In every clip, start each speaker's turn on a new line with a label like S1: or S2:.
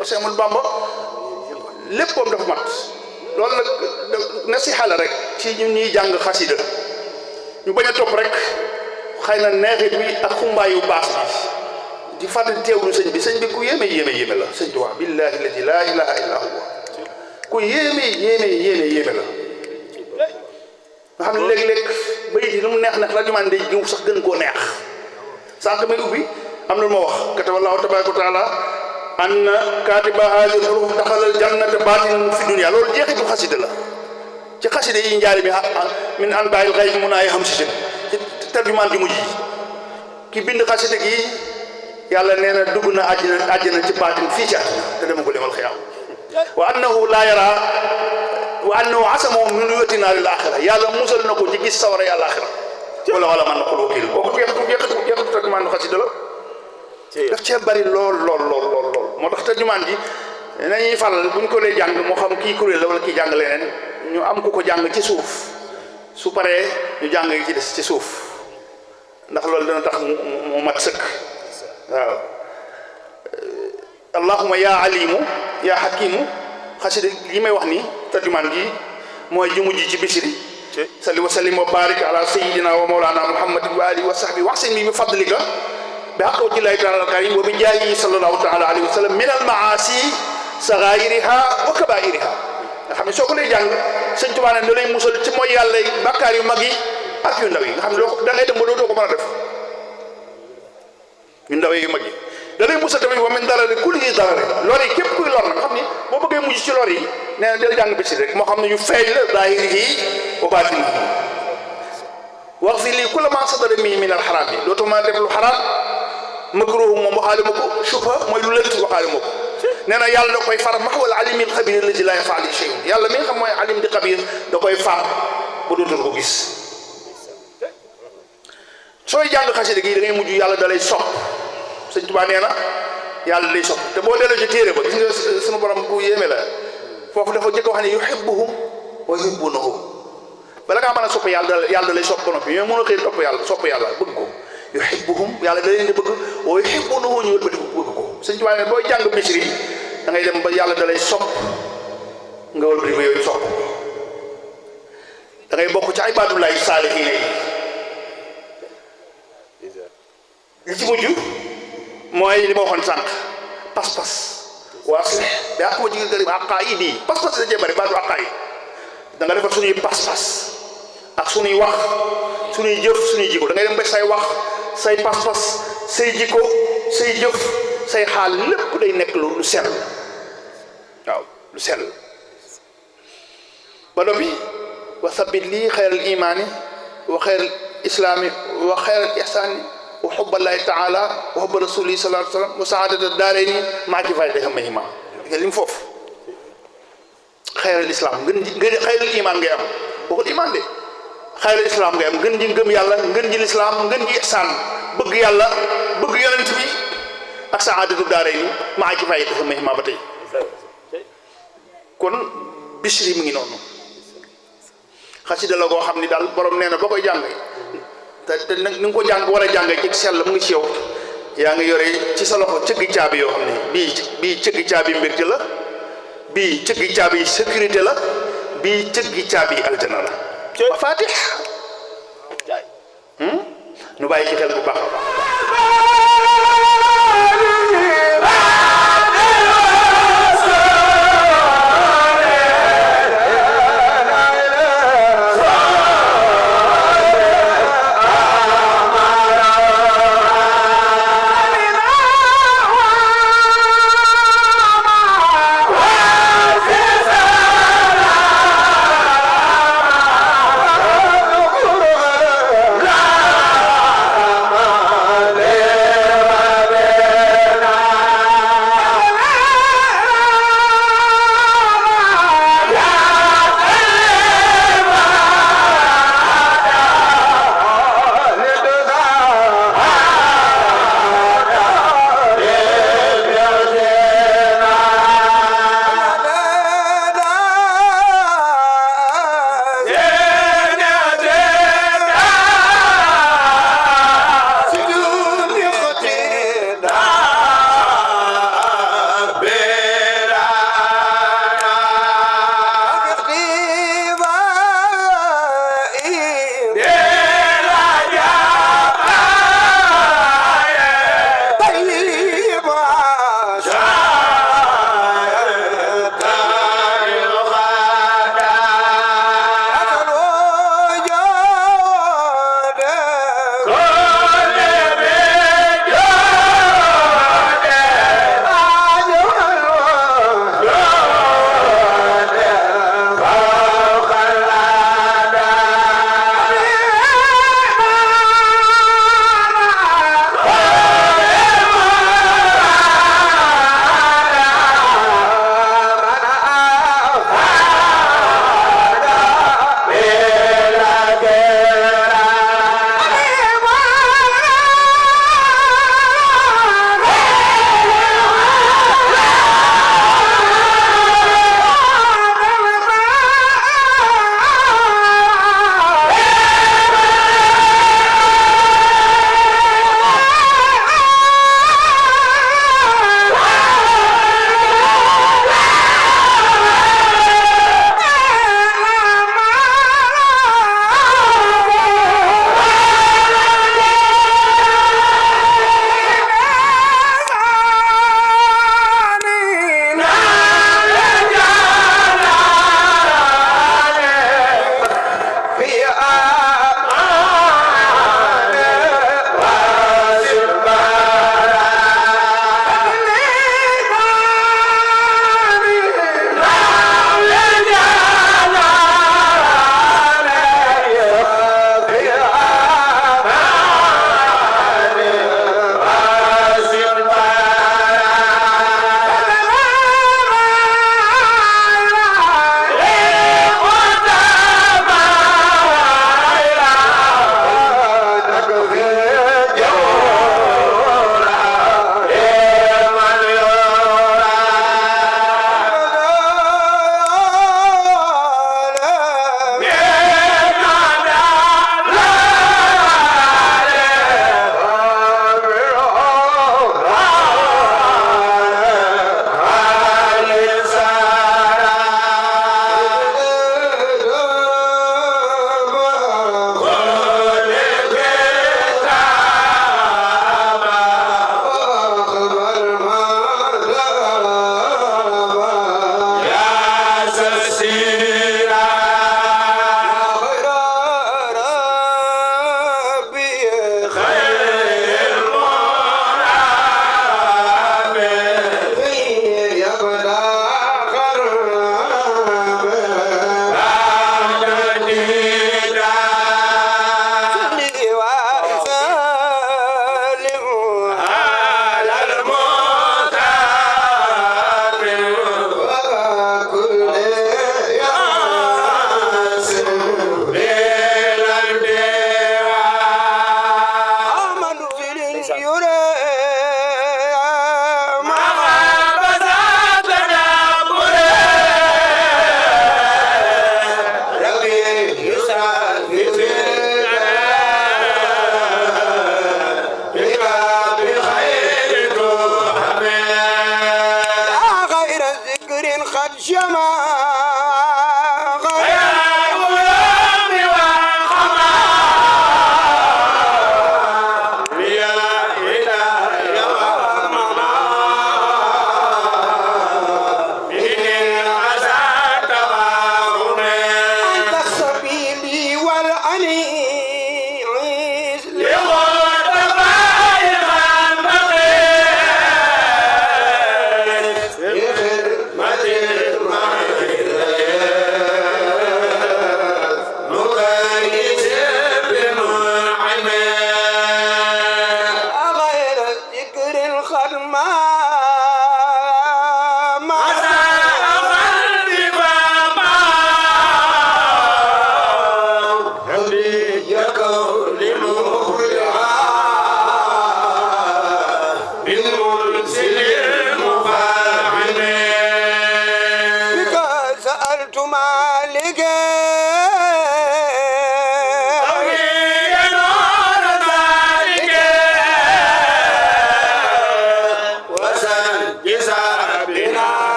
S1: ko Seex Ahmadu Bamba léppam dafa mat loolu nag nasiha la rek ci ñun ñuy jàng xasida ñu bañ a topp rek xëy na neexit bi ak xumbaayu baas bi di fàttali teewlu sëñ bi ku yéeme la sëñ Tuubaa billaahi alladi laa ilaaha illaa huwa ku yéeme la nga xam ne léeg-léeg bayit yi lu mu neex la jumaan day ñëw sax gën koo neex sànq may ubbi am na lu ma wax kataballaahu tabaaraka wa taala anna kaatiba haazihil huruuf daxalal jannata baatinan fi dunya loolu jeexitu xasida la ci xasida yi njaari mi min anbaa'il ghaybi mun ay xam si ci tarjumaan ji mujj ki bind xasida gi yàlla nee na dugg na àjjana ci baatin fii ci àddina te dama ko demal xiyaam wa annahu laa yaraa wa annahu asamahu min ru'yati naaril aaxira yàlla musal na ko ci gis sawara yàlla aaxira wala man na ko wakiil kooku jeexitu tarjumaan xasida la daf cee bari lool moo tax tarjumaan ji nañuy faral buñ ko dee jàng moo xam kii kuréel la wala kii jàng leneen ñu am ku ko jàng ci suuf su paree ñu jàng yi ci des ci suuf ndax loolu dana tax mu mat sëkk waaw allahumma yaa alimu yaa hakimu xasida yi may wax ni tarjumaan gi mooy ji mujj ci bisiri salli wa sallim wa barik ala sayyidina wa mawlana muhammadin wa alihi wa sahbihi wax seen bi bi fadlika bi haqqi llahi taala al-karim wa bi jaahi sallallahu taala alayhi wa sallam min al-maasi saghayiriha wa kabairiha nga xam ne soo ko lay jàng sëñ Tuubaa ne da lay musal ci mooy yàlla bàkkaar yu mag yi ak yu ndaw yi nga xam ne da ngay dem ba doo ko mën a def yu ndaw yu mag yi da lay musal tamit wa min darari kulli darari lor yi képp kuy lor na nga xam ni boo bëggee mujj ci lor yi nee na dal jàng bisi rek moo xam ne yu feeñ la zahirihi wa baatinihi wax fi lii kulla ma sadara min al xaraam yi dootoo mën a def lu xaraam makruh moom waxaale ma ko shubha mooy lu lënt waxaale ma ko nee na yàlla da koy far maxwal alimil xabir alladi laa yafaal shay yàlla mi nga xam mooy alim di xabir da koy far ba dootul ko gis sooy jàng xasida gi da ngay mujj yàlla da lay sopp sëñ Tuubaa nee na yàlla lay sopp te boo delloo ci téere ba gis nga sunu borom bu yéeme la foofu dafa jëkk wax ne yuhibbuhum wa yuhibbunahu bala ngaa mën a sopp yàlla da lay sopp ba noppi ñoo mën a xëy topp yàlla sopp yàlla bëgg ko yuhibbuhum yàlla da leen di bëgg wa yuhibbunahu ñu wëlbati bëgg ko sëñ Tuubaa ne booy jàng bisri da ngay dem ba yàlla da lay sopp nga wëlbati ba yooyu sopp da ngay bokk ci ibaadullahi saalihiin li ci mujj mooy li ma waxoon sànq pas-pas waa si bi àq ma jigéen gërëm aqaayid yi pas-pas da cee bëri baatu aqaayid da nga defar suñuy pas-pas ak suñuy wax suñuy jëf suñuy jikko da ngay dem ba say wax say pas-pas say jikko say jëf say xaal lépp day nekk lu sell waaw lu sell ba noppi wa sabit lii xayral imaani wa xayral islaami wa xayral ihsaani wa xubballahi taala wa xubba rasuli sallallahu alayhi wa sallam wa saadata daarayni maa ci fay xam mahima li mu foofu xayral islam ngën xayral iman ngay am waxul iman de xayral islam ngay am ngën ji ngëm yàlla ngën ji lislaam ngën ji ihsaan bëgg yàlla bëgg yonent bi ak saadatu daarayni maa ci fay xam mahima ba tey kon Bichri mu ngi noonu xasida la goo xam ni daal borom nee na boo koy jàng te ni nga ko jàng war a jàng ci sell mu ngi ci yow yaa ngi yore ci sa loxo cëggi caabi yoo xam ne bii cëggi caabi mbégte la bii cëggi caabi sécurité la bii cëggi caabi aljana la wa fatih nu bàyyi ci xel bu baax a baax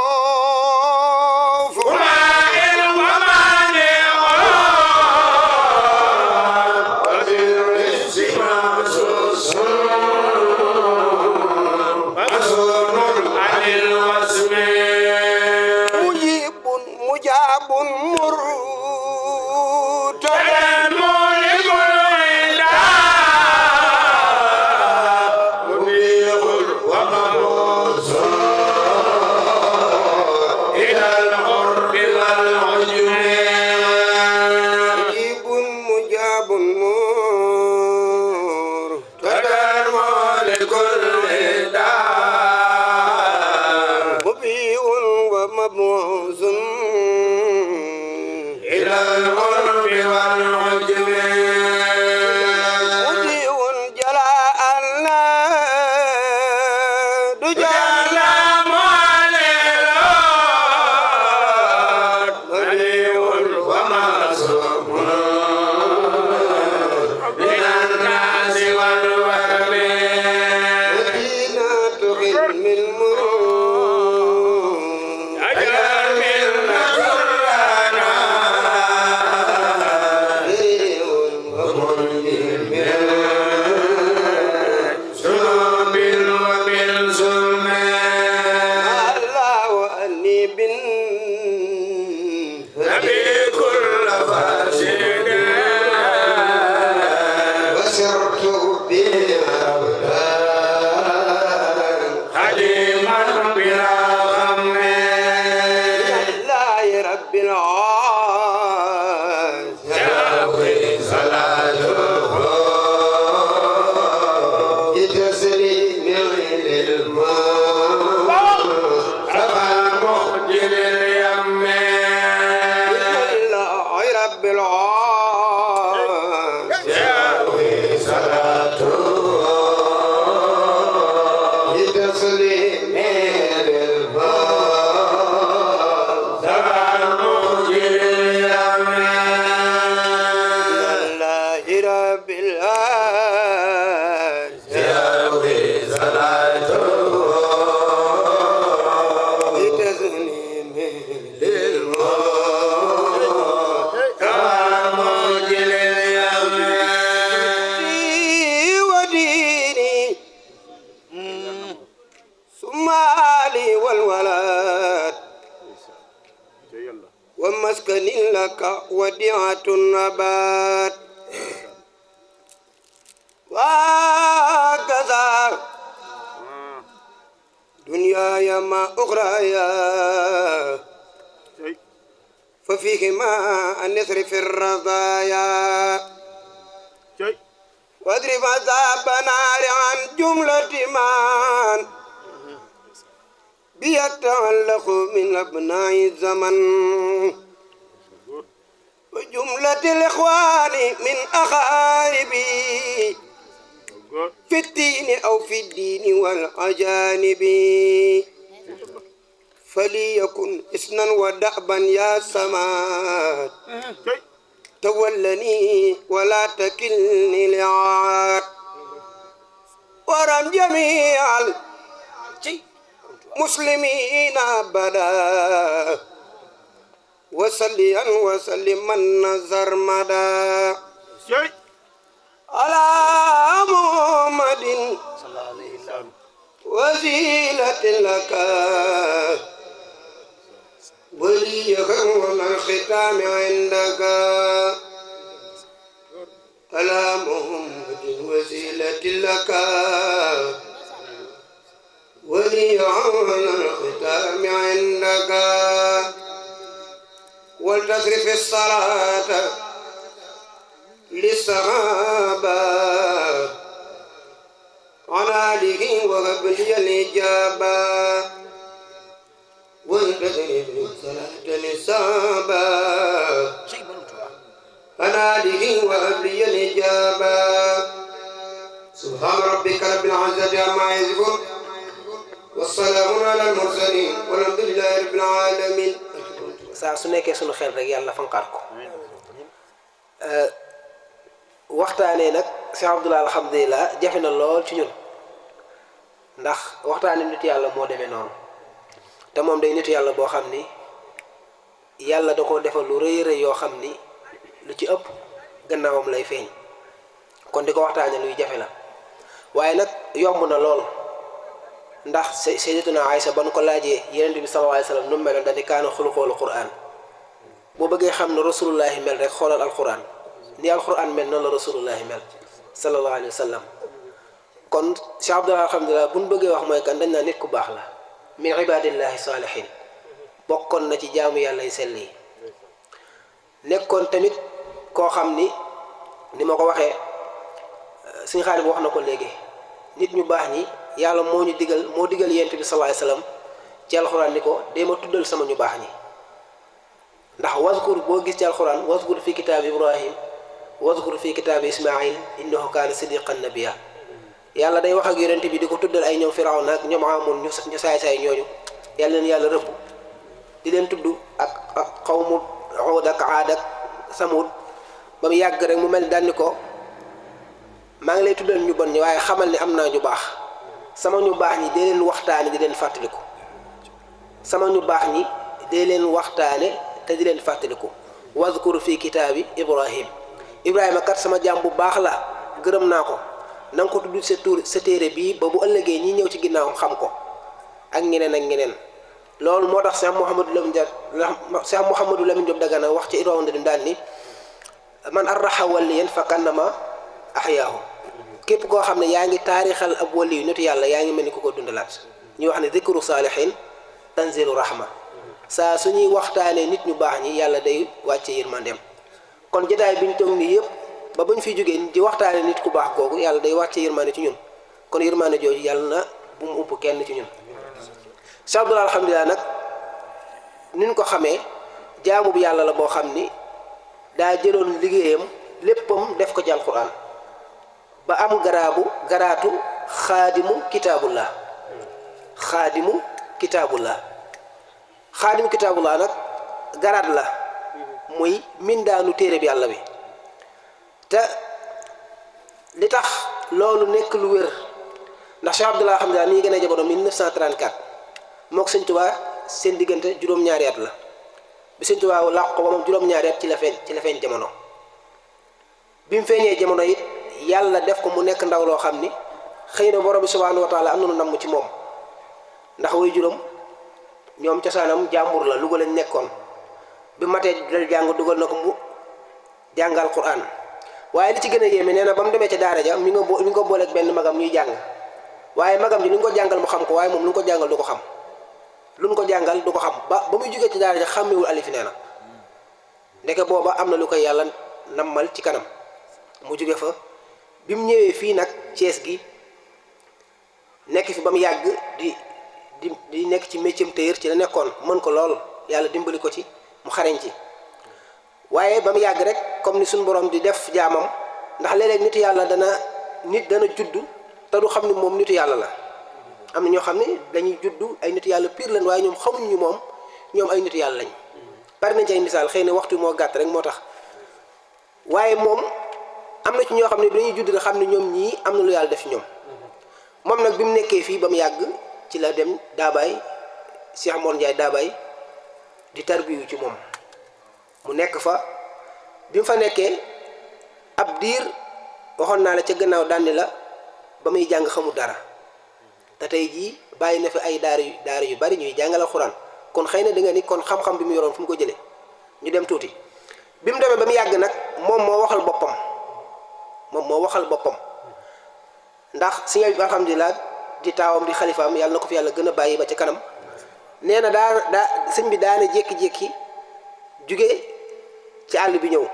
S2: المغروف
S3: ومائل ومانع وبالرزق محسوس مسؤول عن الوسم
S2: مجيب مجاب مرتد
S3: الملك العلا مبيغ ومبعوث إلى العرب والعجم
S2: مجيب مجاب مرتد
S3: الملك العلا
S2: مبيع ومبعوث
S3: إلى العرب والعجم
S2: مبيع جلاء لا دجى
S3: سلام عليك مليء ومعصوم من الناس والوهم
S2: مدينة علم المرور
S3: أجل من نصرنا سلوب ومن ظلم
S2: الله وأني بن
S3: نبي كل فاسد
S2: وسرت بالأولاد
S3: خديما بلا غم
S2: لله رب العالمين
S3: يهوي صلاته
S2: بتسليم للماء
S3: رفع مخجل اليم
S2: لله رب العالمين
S3: يهوي صلاته
S2: بتسليم للماء
S3: رفع مخجل اليم
S2: لله رب العالمين
S3: يهوي صلاته
S2: بتسليم للماء
S3: رفع مخجل اليم
S2: وديني ثم علي والولد ومسكن لك وديعة النبات وهكذا دنياي ما أخرايا ففيهما النثر في الرضايا واضرب عذاب نار عن جملة من بيتعلق من أبناء الزمن وجملة الإخوان من أقاربي في الدين أو في الدين والأجانب فليكن إسنا ودأبا يا سماد تولني ولا تكلني لعاد ورم جميع المسلمين أبدا وسليا وسلم من نظر مدى على محمد وسيلة لك ولي خير الختام عندك على محمد وسيلة لك ولي الختام عندك ولتصرف الصلاة للصحابة عن آله وهب لي الإجابة ولتصرف الصلاة للصحابة عن آله وهب لي الإجابة سبحان ربك رب العزة عما يصفون والسلام على المرسلين والحمد لله رب العالمين.
S4: saa su nekkee sunu xel rek yàlla fanqaat ko waxtaanee nag Cheikh Abdoulaye alhamdulilah jafe na lool ci ñun ndax waxtaanee nit yàlla moo demee noonu te moom day nitu yàlla boo xam ni yàlla da ko defal lu rëy rëy yoo xam ni lu ci ëpp gannaawam lay feeñ kon di ko waxtaane luy jafe la waaye nag yomb na lool ndax sayyidatuna Aysa ba nu ko laajee Yonent bi sallallahu alayhi wa sallam nu mu meloon dañu kaana xuluqul Qur'an boo bëggee xam ne rasulullahi mel rek xoolal alquran ni alquran mel noonu la rasulullahi mel sallallahu alayhi wa sallam kon Cheikh Abdoulaye alhamdulilah bu ñu bëggee wax mooy kan dañ naa nit ku baax la min ibadillahi salihin bokkoon na ci jaamu yàlla yu sell yi nekkoon tamit koo xam ni ma ko waxee suñu xarit bi wax na ko léegi nit ñu baax ñi yàlla moo digal Yonent bi sallallahu alayhi wa sallam ci alquran ni ko dee ma tuddal sama ñu baax ñi ndax wazkur boo gis ci alquran wazkur fi kitaabi Ibrahim wazkur fi kitaabi Ismail innahu kaana siddiqan nabiyya yàlla day wax ak Yonent bi di ko tuddal ay ñoom Firawna ak ñoom Aamun ñu saay-saay ñooñu yàlla leen yàlla rëbb di leen tudd ak xawmu Huud ak Aad ak Samud ba mu yàgg rek mu mel daal ni ko maa ngi lay tuddal ñu bon ñi waaye xamal ni am naa ñu baax sama ñu baax ñi dee leen waxtaane di leen fàttaliku sama ñu baax ñi dee leen waxtaane te di leen fàttaliku wazkur fi kitaabi Ibrahima kat sama jaam bu baax la gërëm naa ko na nga ko tudd sa téere bii ba bu ëllëgee ñi ñëw ci ginnaawam xam ko ak ñeneen loolu moo tax Cheikh Mouhamadou Lamine Diop Dagana wax ci Irwa Ndim daal ni man arraxa waliyan fa kannama ahyaahu képp koo xam ne yaa ngi taarixal ab wali yu nitu yàlla yaa ngi mel ni ku ko dundalaat ñuy wax ne dikru saalihin tanzilu rahma saa suñuy waxtaanee nit ñu baax ñi yàlla day wàcce yërmandeem kon jotaay bi ñu toog nii yëpp ba bu ñu fiy jógee di waxtaanee nit ku baax kooku yàlla day wàcce yërmande ci ñun kon yërmande jooju yàlla na bu mu upp kenn ci ñun. Cheikh Abdoulaye alhamdulilah nag ni ñu ko xamee jaamu bu yàlla la boo xam ni daa jëloon liggéeyam léppam def ko ci alquran ba am garaatu xaadimu kitaabullah xaadimu kitaabullah nag garaat la muy mindaanu téere bi yàlla bi te li tax loolu nekk lu wér ndax Cheikh Abdoulaye alhamdulilah mi ngi gën a jamono 1934 mook Sëñ Tuubaa seen diggante juróom-ñaari at la bi Sëñ Tuubaa làq ko ba moom juróom-ñaari at ci la feeñ jamono bi mu feeñee jamono it yàlla def ko mu nekk ndaw loo xam ni xëy na borom bi subhaanahu wa taala am na lu namm ci moom ndax way juróom ñoom cosaanam jàmbur la Louga lañ nekkoon bi matee dal jàng dugal na ko mu jàngal Qur'an waaye li ci gën a yéeme nee na ba mu demee ca daara ja mi ngi ko booleeg benn magam ñuy jàng waaye magam ji lu ñu ko jàngal mu xam ko waaye moom lu ñu ko jàngal du ko xam ba muy jógee ci daara ja xàmmewul alif nee na ndeke booba am na lu koy yàlla nammal ci kanam mu jóge fa bi mu ñëwee fii nag Cees gi nekk fi ba mu yàgg di nekk ci métier tailleur ci la nekkoon mën ko lool yàlla dimbali ko ci mu xarañ ci waaye ba mu yàgg rek comme ni suñu borom di def jaamam ndax léeg-léeg nitu yàlla dana juddu te du xam ni moom nitu yàlla la am na ñoo xam ne dañuy juddu ay nitu yàlla pire lañ waaye ñoom xamuñu ñoom ay nitu yàlla lañ bari nañ ci ay misaal xëy na waxtu moo gàtt rek moo tax waaye moom am na ci ñoo xam ne dañuy judd xam ne ñoom ñii am na lu yàlla def ci ñoom moom nag bi mu nekkee fii ba mu yàgg ci la dem Daabaay Cheikh Mor Ndiaye Daabaay di tarbiyu ci moom mu nekk fa bi mu fa nekkee ab diir waxoon naa la ca gannaaw dandi la ba muy jàng xamul dara te tey jii bàyyi na fi ay daara yu bari ñuy jàngal alxuraan kon xëy na da nga ni kon xam-xam bi mu yoroon fu mu ko jëlee ñu dem tuuti bi mu demee ba mu yàgg nag moom moo waxal boppam ndax si alhamdulilah di taawam di xalifaam yàlla na ko fi yàlla gën a bàyyi ba ca kanam nee na sëñ bi daana jékki-jékki jóge ci àll bi ñëw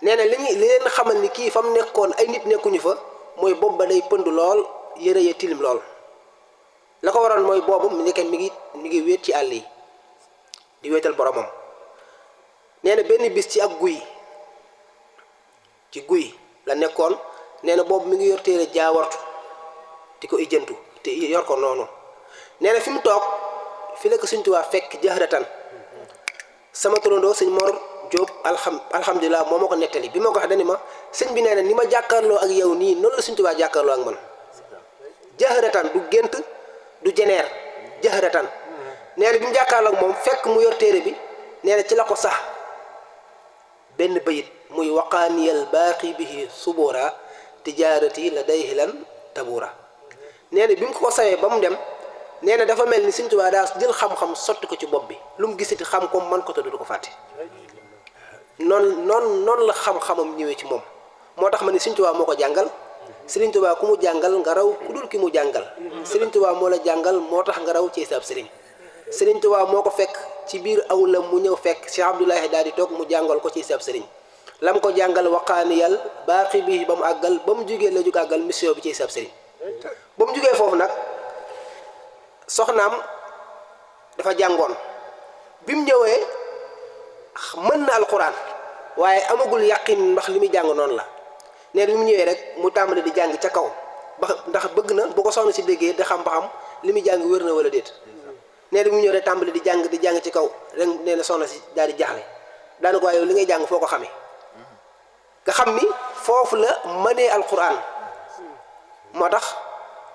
S4: nee na li leen xamal ni kii fa mu nekkoon ay nit nekkuñu fa mooy bopp ba day pënd lool yëre ya tilim lool la ko waroon mooy boobu mi ngi wéet ci àll yi di wéetal boromam nee na benn bis ci guy la nekkoon nee na boobu mi ngi yor téere jaawartu di ko ijjantu te yor ko noonu nee na fi mu toog fi la ko Sëñ Tuubaa fekk jahratan sama turandoo sëñ Mor Diop alhamdulilah moo ma ko nettali bi ma ko wax dani ma sëñ bi nee na ni ma jàkkaarloo ak yow nii noonu la Sëñ Tuubaa jàkkaarloo ak man jahratan du gént du jeneer jahratan nee na bi mu jàkkaarloog moom fekk mu yor téere bi nee na ci la ko sax benn bayit muy waqaaniyal baaqi bihi subura tijaarati la dayhi lan tabura. nee na bi mu ko sawee ba mu dem nee na dafa mel ni Sëriñ Tuubaa daa jël xam-xam sotti ko ci bopp bi lu mu gisati xam ko man ko te du ko fàtte. noonu la xam-xamam ñëwee ci moom moo tax ma ni Sëriñ Tuubaa moo ko jàngal. Sëriñ Tuubaa ku mu jàngal nga raw ku dul ki mu jàngal. Sëriñ Tuubaa moo la jàngal moo tax nga raw ci sab sëriñ. Sëriñ Tuubaa moo ko fekk ci biir awlam mu ñëw fekk Cheikh Abdoulahi daal di toog mu jàngal ko ci sab sëriñ lam ko jàngal waqaaniyal baaqi bi ba mu àggal ba mu jugee la jug àggal mission bi ci sab sëriñ. ba mu jugee foofu nag soxnaam dafa jàngoon bi mu ñëwee mën na alquran waaye amagul yàqin ndax li muy jàng noonu la. nee na bi mu ñëwee rek mu tàmbali di jàng ca kaw ba ndax bëgg na bu ko soxna si déggee da xam ba xam li muy jàng wér na wala déet. nee na bi mu ñëwee rek tàmbali di jàng ci kaw rek nee na soxna si daal di jaaxle daana ko waaye yow li ngay jàng foo ko xamee nga xam ni foofu la mënee alquran. moo tax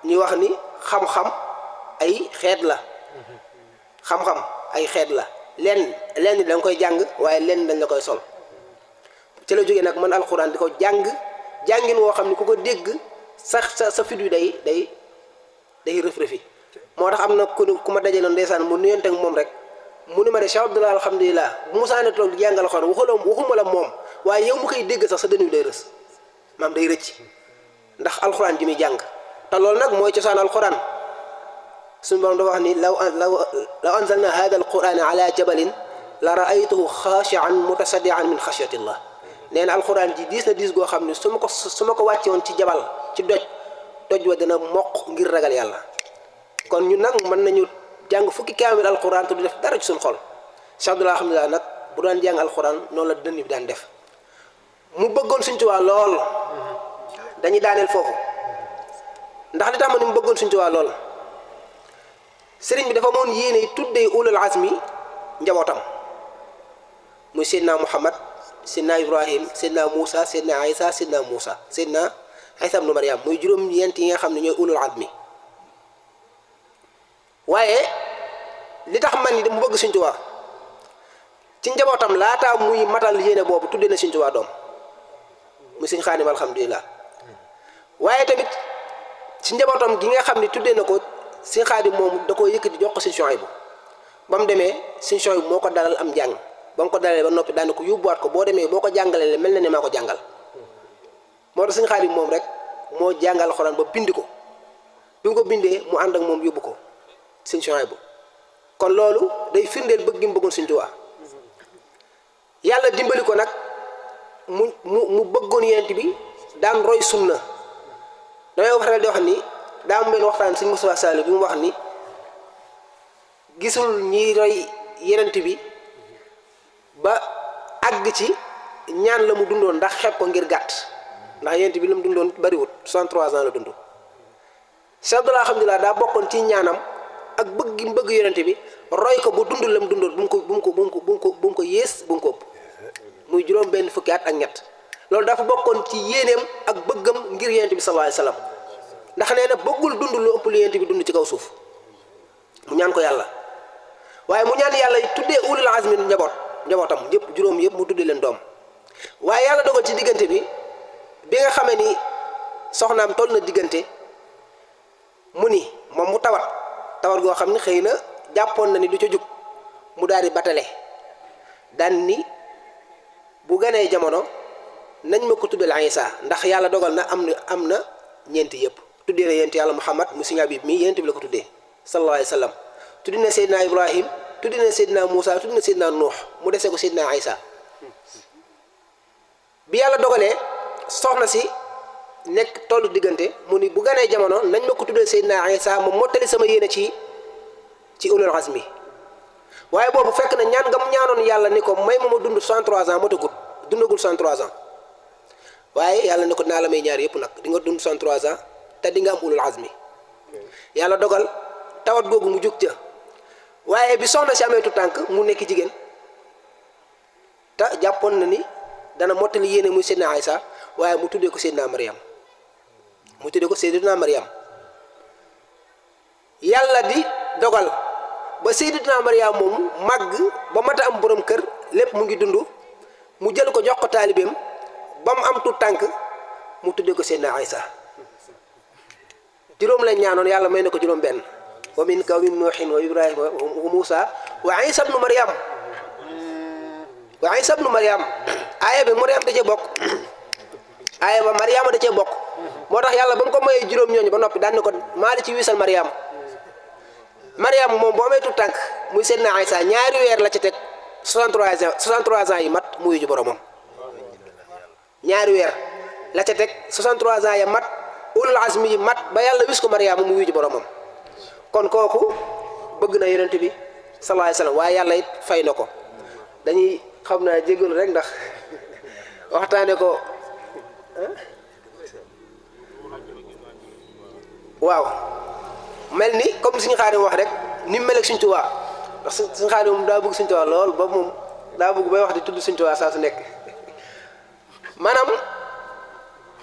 S4: ñuy wax ni xam-xam ay xeet la xam-xam ay xeet la lenn da nga koy jàng waaye lenn dañ la koy sol ci la jógee nag man alquran di ko jàngin woo xam ne ku ko dégg sa fit wi day rëf-rëfi. moo tax am na ku ma dajaloon ndeysaan mu nuyonte ak moom rek mu ni ma de Cheikh Abdoulaye alhamdulilah bu musaane toog di jàngal alquran waxuma la moom waaye yow mu koy dégg sax sa dënnu day rës maam day rëcc ndax alquran ji muy jàng te loolu nag mooy cosaan alquran. suñu borom dafa wax ni law anzalna hada alqurana ala jabalin la raaytuhu xaashian mutasaddian min xashyatillah. nee na alxuraan ji diis na diis goo xam ne su ma ko wàcce woon ci jabal ci doj wa dina mokk ngir ragal yàlla. kon ñun nag mën nañu jàng fukki kaamil alxuraan te du def dara ci suñu xol. Cheikh Abdoulaye alhamdulilah nag bu daan jàng alxuraan noonu la dënn bi daan def mu bëggoon Sëriñ Tuubaa lool dañuy daaneel foofu ndax li tax ma ni mu bëggoon Sëriñ Tuubaa lool sëriñ bi dafa moon yéene tuddee ulul azmi njabootam muy Seydina Muhammad Seydina Ibrahim Seydina Moussa Seydina Isa Seydina Isa ibnu Maryam muy juróom-ñeent yi nga xam ne ñooy ulul azmi. waaye li tax man ni mu bëgg Sëriñ Tuubaa ci njabootam laataa muy matal yéene boobu tuddee na Sëriñ Tuubaa doom muy Sëriñ Xaadim alhamdulilah. waaye tamit ci njabootam gi nga xam ne tuddee na ko Sëriñ Xaadim moom da koo yëkkati jox ko Sëriñ Suhaybu ba mu demee Sëriñ Suhaybu moo ko dalal am njàng. ba mu ko dalee ba noppi daan ko yóbbuwaat ko boo demee boo ko jàngalee mel na ne maa ko jàngal moo tax Sëriñ Xaadim moom rek moo jàngal alxuraan ba bind ko bi mu ko bindee mu ànd ak moom yóbbu ko Sëriñ Suhaybu kon loolu day firndeel bëgg gi mu bëggoon Sëriñ Tuubaa. yàlla dimbali ko nag mu bëggoon yent bi daan roy sunna damay faral di wax ni daa am benn waxtaan Sëriñ Moustapha Sall bi mu wax ni gisul ñiy roy yenent bi ba àgg ci ñaan la mu dundoon ndax xeeb ko ngir gàtt ndax yent bi la mu dundoon bariwut 63 ans la dund. Cheikh Abdoulaye alhamdulilah daa bokkoon ci ñaanam ak bëgg gi mu bëgg yonente bi roy ko bu dund la mu dundoon bu mu ko yées bu mu ko ëpp muy juróom benn fukki at ak ñett loolu dafa bokkoon ci yéeneem ak bëggam ngir yonente bi sallallahu alayhi wasallam ndax nee na bëggul dund lu ëpp lu yonente bi dund ci kaw suuf mu ñaan ko yàlla waaye mu ñaan yàlla tuddee ulul azmi njabootam yëpp juróom yëpp mu tuddee leen doom. waaye yàlla dogal ci diggante bi nga xamee ni soxnaam toll na diggante mu ni moom mu tawat goo xam ne xëy na jàppoon na ni du ca jug mu daal di batale daan ni bu ganee jamono nañ ma ko tuddeel Isa ndax yàlla dogal na am na ñeenti yëpp tuddee na yent yàlla Muhammad mu Sëriñ Habib mii yent bi la ko tuddee sallallahu alayhi wa sallam tuddi na Seydina Ibrahim tuddi na Seydina Moussa tuddi na Seydina Nuux mu desee ko Seydina Isa bi yàlla dogalee soxna si nekk tollu diggante mu ni bu ganee jamono nañ ma ko tuddee Seydina Isa ma mottali sama yéene ci ulul azmi waaye boobu fekk na ñaan nga mu ñaanoon yàlla ni ko may ma dund 63 ans motagul dundagul 63 ans waaye yàlla ni ko naa la may ñaar yëpp nag di nga dund 63 ans te di nga am ulul azmi yàlla dogal tawat googu mu jug ca waaye bi soxna si amee tu tànk mu nekk jigéen te jàppoon na ni dana mottali yéene muy Seydina Isa waaye mu tuddee ko Seydina Maryam yàlla di dogal ba Sayyidatuna Mariama moom màgg ba mat a am borom kër lépp mu ngi dund mu jël ko jox ko taalibeem ba mu am tuut tànk mu tuddee ko Seydina Isa juróom lañ ñaanoon yàlla may na ko juróom benn wa min kawmin nuuhin wa ibrahima wa Muusa wa Isa ibnu Maryam wa Isa ibnu Maryam aaya bi Maryam da cee bokk aaya ba Maryama da cee bokk moo tax yàlla ba mu ko mayee juróom ñooñu ba noppi daan ne ko maa li ci wiisal Maryam moom boo amee tuut tànk muy Seydina Isa ñaari weer la ci teg 63 ans yi mat mu wuyu ji boromam ñaari weer la ca teg 63 ans ya mat ulul azmi yi mat ba yàlla wis ko Maryama mu wuyu ji boromam kon kooku bëgg na yonent bi sallallahu alayhi wasallam waaye yàlla it fay na ko dañuy xam naa jégalu rek ndax waxtaane ko waaw mel ni comme suñu Xaadim wax rek ni mu mel ak Sëñ Tuubaa ndax suñu Xaadim moom daa bëgg Sëñ Tuubaa lool ba moom daa bëgg bay wax di tudd Sëñ Tuubaa saa su nekk maanaam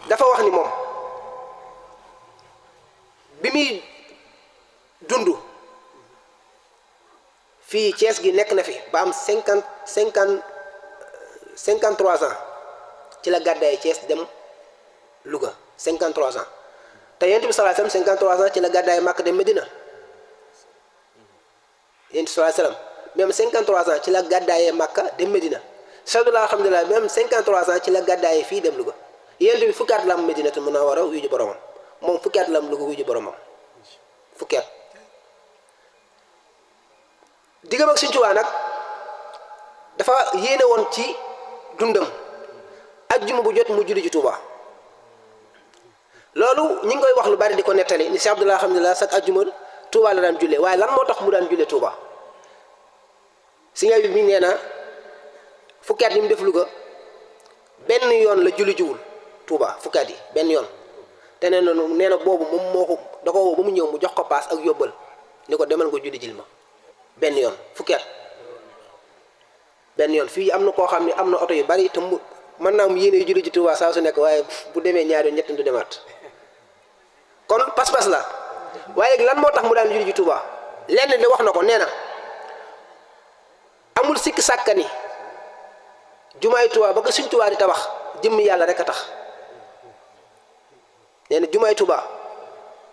S4: dafa wax ni moom bi muy dund fii Thiès gi nekk na fi ba am 53 ans ci la gàddaay Thiès dem Louga 53 ans te Yonent bi sallallahu alayhi wasallam 53 ans ci la gàddaay Makka dem Medina Yonent bi sallallahu alayhi wasallam même 53 ans ci la gàddaayee Makka dem Medina sadulaa alhamdulilah même 53 ans ci la gàddaayee fii dem Louga Yonent bi fukki at la am Medinatul Munawwara wuyu ji boromam moom fukki at la am Louga wuyu ji boromam fukki at diggam ak Sëñ Tuubaa nag dafa yéene woon ci dundam ajjuma bu jot mu julli ji Tuubaa loolu ñi ngi koy wax lu bari di ko nettali ni Cheikh Abdoulaye alhamdulilah sax ajjuma Tuubaa la daan jullee waaye lan moo tax mu daan jullee Tuubaa si nga bi nee na fukki at yi mu def Louga benn yoon la julli jiwul Tuubaa fukki at yi benn yoon te nee na boobu moom moo ko da ko woo ba mu ñëw mu jox ko paas ak yóbbal ni ko demal nga julli jil ma benn yoon fukki at benn yoon fii am na koo xam ne am na oto yu bari te mu mën naa mu yéene julli ji Tuubaa saa su nekk waaye bu demee ñaari yoon ñett du demaat kon pas-pas la waaye lan moo tax mu daan julli ji Tuubaa lenn li wax na ko nee na amul sikk sàkkani jumaay Tuubaa ba ko Sëñ Tuubaa di tabax jëmmi yàlla rek a tax nee na jumaay Tuubaa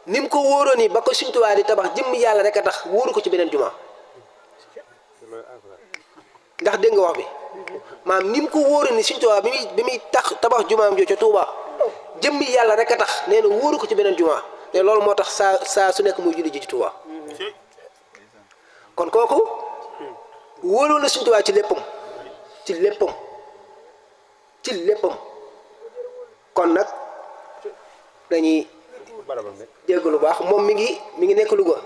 S4: ni mu ko wóoroon ni ba ko Sëñ Tuubaa di tabax jëmmi yàlla rek a tax wóoru ko ci beneen jumaa ndax dégg nga wax bi maanaam ni mu ko wóoroon ni Sëñ Tuubaa bi muy tabax jumaam jooju ca Tuubaa jëmmi yàlla rek a tax nee na wóoru ko ci beneen jumaa te loolu moo tax saa su nekk muy julli ji ci Tuubaa kon kooku wóoroon na Sëñ Tuubaa ci léppam ci léppam ci léppam kon nag dañuy dégg lu baax moom mi ngi nekk Louga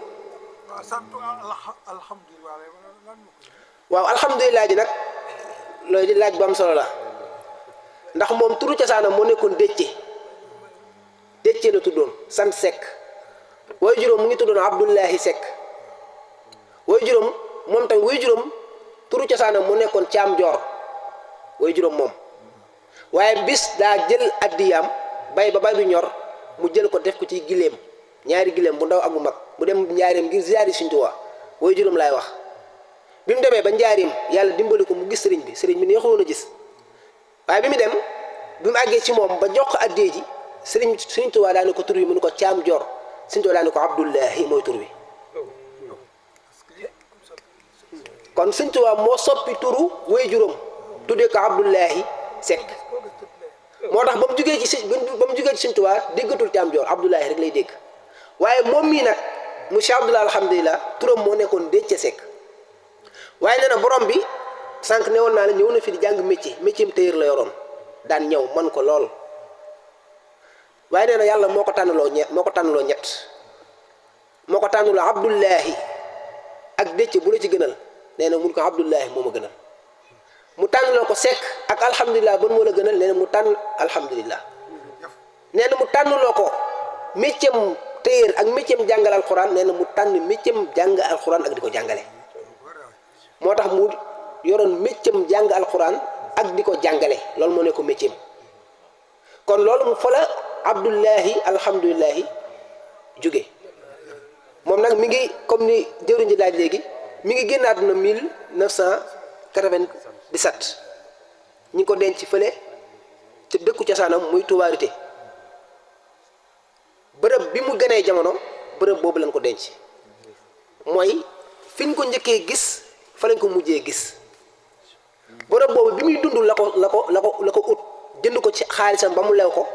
S4: waaw alhamdulilah ji nag loolu di laaj bu am solo la ndax moom turu cosaanam moo nekkoon Déthié la tuddoon sant Seck way juróom mu ngi tuddoon Abdullahi Seck way juróom moom tamit way juróom turu cosaanam mu nekkoon Caam Joor way juróom moom waaye bis daa jël addiyaam bay bi ñor mu jël ko def ko ci gileem ñaari gileem bu ndaw ak bu mag mu dem njaareem ngir ziyaari Sëñ Tuubaa way juróom laay wax bi mu demee ba njaareem yàlla dimbali ko mu gis sëriñ bi neexuloon a gis waaye bi mu dem bi mu àggee ci moom ba jox ko addee ji Sëriñ Tuubaa daane ko tur bi mu ne ko Caam Joor Sëñ Tuubaa daane ko Abdullahi mooy tur bi kon Sëñ Tuubaa moo soppi turu way juróom tuddee ko Abdullahi Seck moo tax ba mu jugee ci Sëñ Tuubaa déggatul Caam Joor Abdullahi rek lay dégg waaye moom mii nag mu Cheikh Abdoulaye alhamdulilah turam moo nekkoon Déthié Seck waaye nee na borom bi sànq ne woon naa la ñëw na fi di jàng métier mu téyër la yoroon daan ñëw man ko lool waaye nee na yàlla moo ko tànnaloo ñett moo ko tànnaloo Abdullahi ak Déthié bu la ci gënal nee na mun ko Abdullahi moo ma gënal mu tànnaloo ko Seck ak alhamdulilah ban moo la gënal nee na mu tànn alhamdulilah nee na mu tànnaloo ko métier mu téyër ak métier mu jàngal alxuraan nee na mu tànn métier mu jàng alxuraan ak di ko jàngale moo tax mu yoroon métier mu jàng alxuraan ak di ko jàngale loolu moo ne ko métier kon loolu mu fa la Abdullahi alhamdulilahi jóge moom nag mi ngi comme ni jëwriñ ji laaj léegi mi ngi génn àdduna 1997 ñi ngi ko denc fële te dëkku cosaanam muy Touba Rité bërëb bi mu gënee jamono bërëb boobu lañ ko denc mooy fi ñu ko njëkkee gis fa lañ ko mujjee gis bërëb boobu bi muy dund la ko ut jënd ko ci xaalisam ba mu lew ko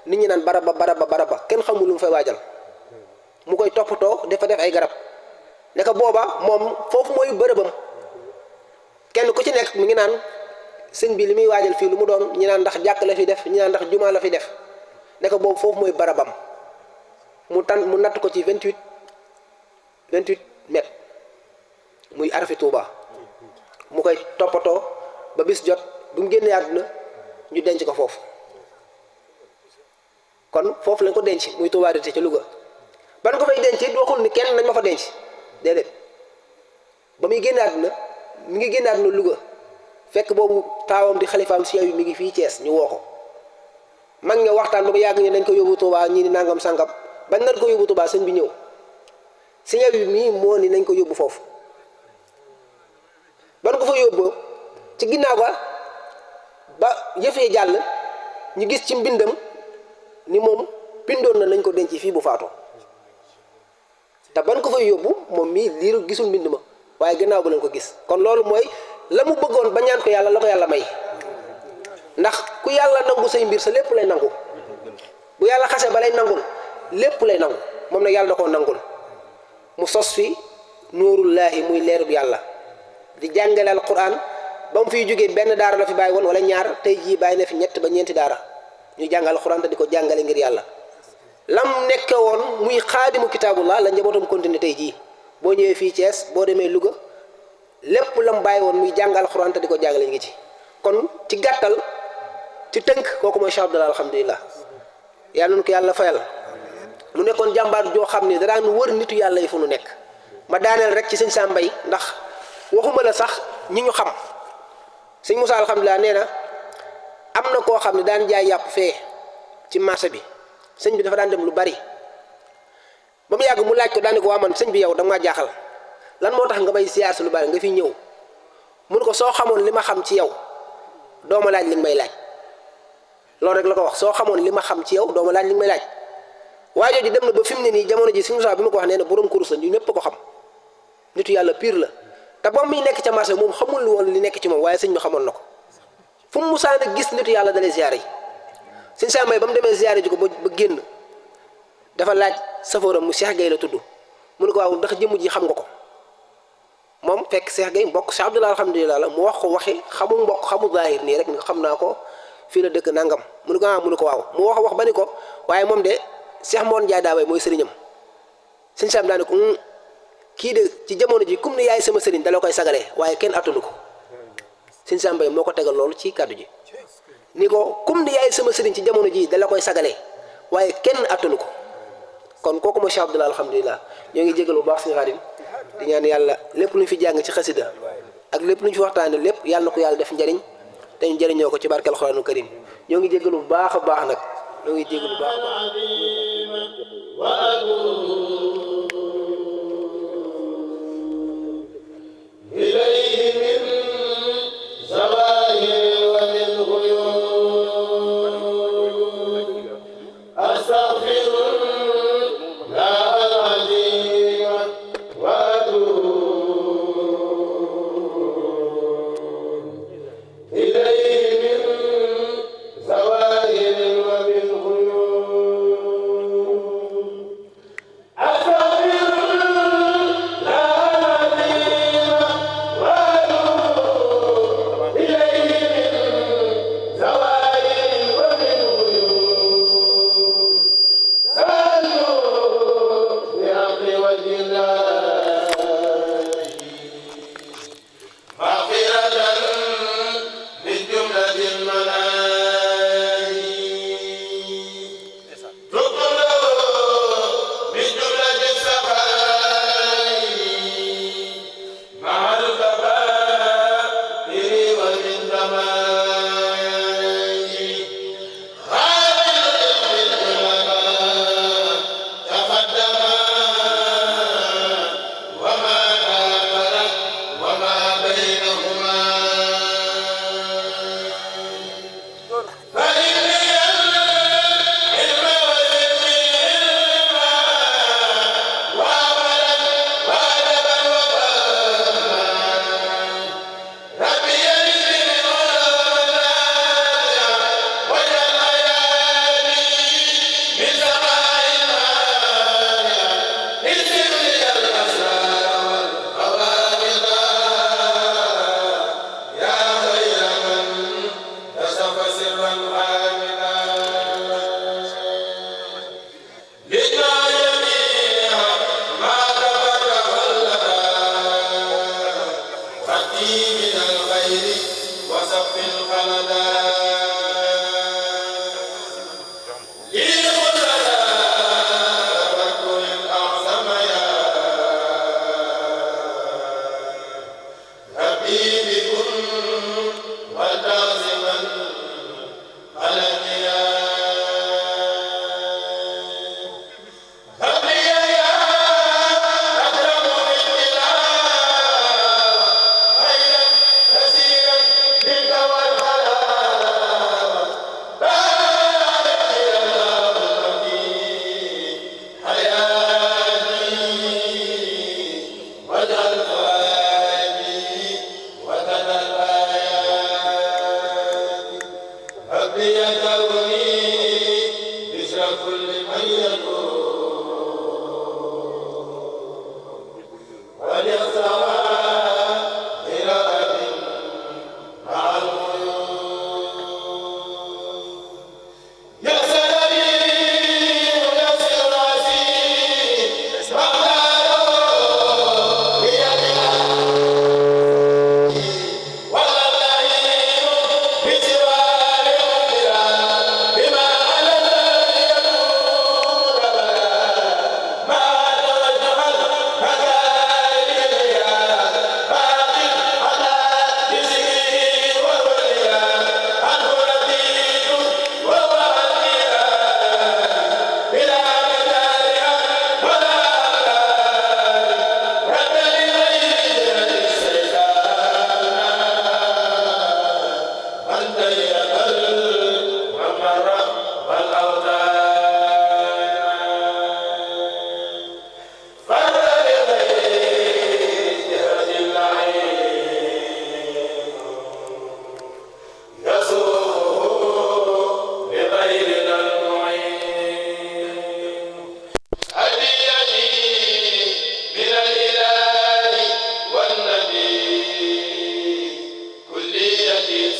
S4: nit ñi naan baraba kenn xamul lu mu fay waajal mu koy toppatoo dafa def ay garab ne ko booba moom foofu mooy bërëbam kenn ku ci nekk mi ngi naan sëñ bi li muy waajal fii lu mu doon ñi naan ndax jàkk la fi def ñi naan ndax jumaa la fi def ne ko boobu foofu mooy barabam mu natt ko ci 28 mètres muy arafi Touba mu koy toppatoo ba bis jot bu mu génnee àdduna ñu denc ko foofu kon foofu lañ ko denc muy Touba Rité ca Louga ban ko fay denc it waxul ni kenn nañ ma fa denc déedéet ba muy génne àdduna mi ngi génne àdduna Louga fekk boobu taawam di xalifaam si yow mi ngi fii Thiès ñu woo ko mag nga waxtaan ba mu yàgg ñu nañ ko yóbbu Touba ñii ni nangam sangam bañ nar ko yóbbu Touba sëñ bi ñëw si yow mii moo ni nañ ko yóbbu foofu ban ko fa yóbbu ci ginnaaw ba yëfee jàll ñu gis ci mbindam ni moom bindoon na nañ ko denc fii bu faatoo te ban ko fay yóbbu moom mii liiru gisul mbind ma waaye gannaaw ba lañ ko gis kon loolu mooy la mu bëggoon ba ñaan ko yàlla la ko yàlla may ndax ku yàlla nangu say mbir sa lépp lay nangu bu yàlla xase ba lay nangul lépp lay nangu moom nag yàlla da koo nangul mu sos fi nuurullaahi muy leerub yàlla di jàngale alquran ba mu fiy jógee benn daara la fi bàyyi woon wala ñaar tey jii bàyyi na fi ñett ba ñeenti daara ñu jàngal alquran te di ko jàngale ngir yàlla lam nekke woon muy xaadimu kitaabullah la njabootam continué tey jii boo ñëwee fii Thiès boo demee Louga lépp lam bàyyi woon muy jàngal alquran te di ko jàngale ngi ci kon ci gàttal ci tënk kooku mooy Cheikh Abdoulaye alhamdulilah yàlla na ko yàlla fayal mu nekkoon jàmbaar joo xam ne da daan wër nitu yàlla yi fu nu nekk ma daaneel rek ci sëñ Sam Mbaye ndax waxuma la sax ñi ñu xam sëñ Moussa alhamdulilah nee na am na koo xam ne daan jaay yàpp fee ci marché bi sëñ bi dafa daan dem lu bari ba mu yàgg mu laaj ko daane ko waa man sëñ bi yow da nga maa jaaxal lan moo tax nga may siyaar si lu bari nga fi ñëw mun ko soo xamoon li ma xam ci yow doo ma laaj li nga may laaj loolu rek la ko wax soo xamoon li ma xam ci yow doo ma laaj li nga may laaj waa jooju dem na ba fi mu ne nii jamono ji sëñ Moussa bi ma ko wax nee na borom kurus la ñu ñëpp ko xam nitu yàlla pire la te ba muy nekk ca marché moom xamul woon li nekk ci moom waaye sëñ bi xamoon na ko fu mu musaa na gis nitu yàlla dalee ziyaare yi sëñ Sam Mbaye ba mu demee ziyaare ji ko ba génn dafa laaj safooram mu Cheikh Gueye la tudd mu ne ko waaw ndax jëmm ji xam nga ko moom fekk Cheikh Gueye mbokk Cheikh Abdoulaye alhamdulilah la mu wax ko waxi xamul mbokk xamul zahir nii rek nga xam naa ko fii la dëkk nangam mu ne ko mu ne ko waaw mu wax ba ni ko waaye moom de Cheikh Moon Ndiaye Daaway mooy sëriñam sëñ Sam daa ne ko kii de ci jamono ji kum ne yaay sama sëriñ dala koy sagalee waaye kenn attanu ko sëñ Sam Mbaye moo ko tegal loolu ci kàddu ji ni ko kum ne yaay sama sëriñ ci jamono ji dala koy sagalee waaye kenn attanu ko kon kooku mooy Cheikh Abdoulaye alhamdulilah ñoo ngi jégal bu baax suñu Xaadim di ñaan yàlla lépp lu ñu fi jàng ci xasida ak lépp lu ñu fi waxtaane lépp yàlla na ko yàlla def njariñ te ñu jëriñoo ko ci barkeel Alxuraanu Karim ñoo ngi jégal bu baax a baax nag ñoo ngi jégal bu baax a baax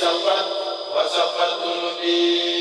S3: صفت وصفت ذنوبي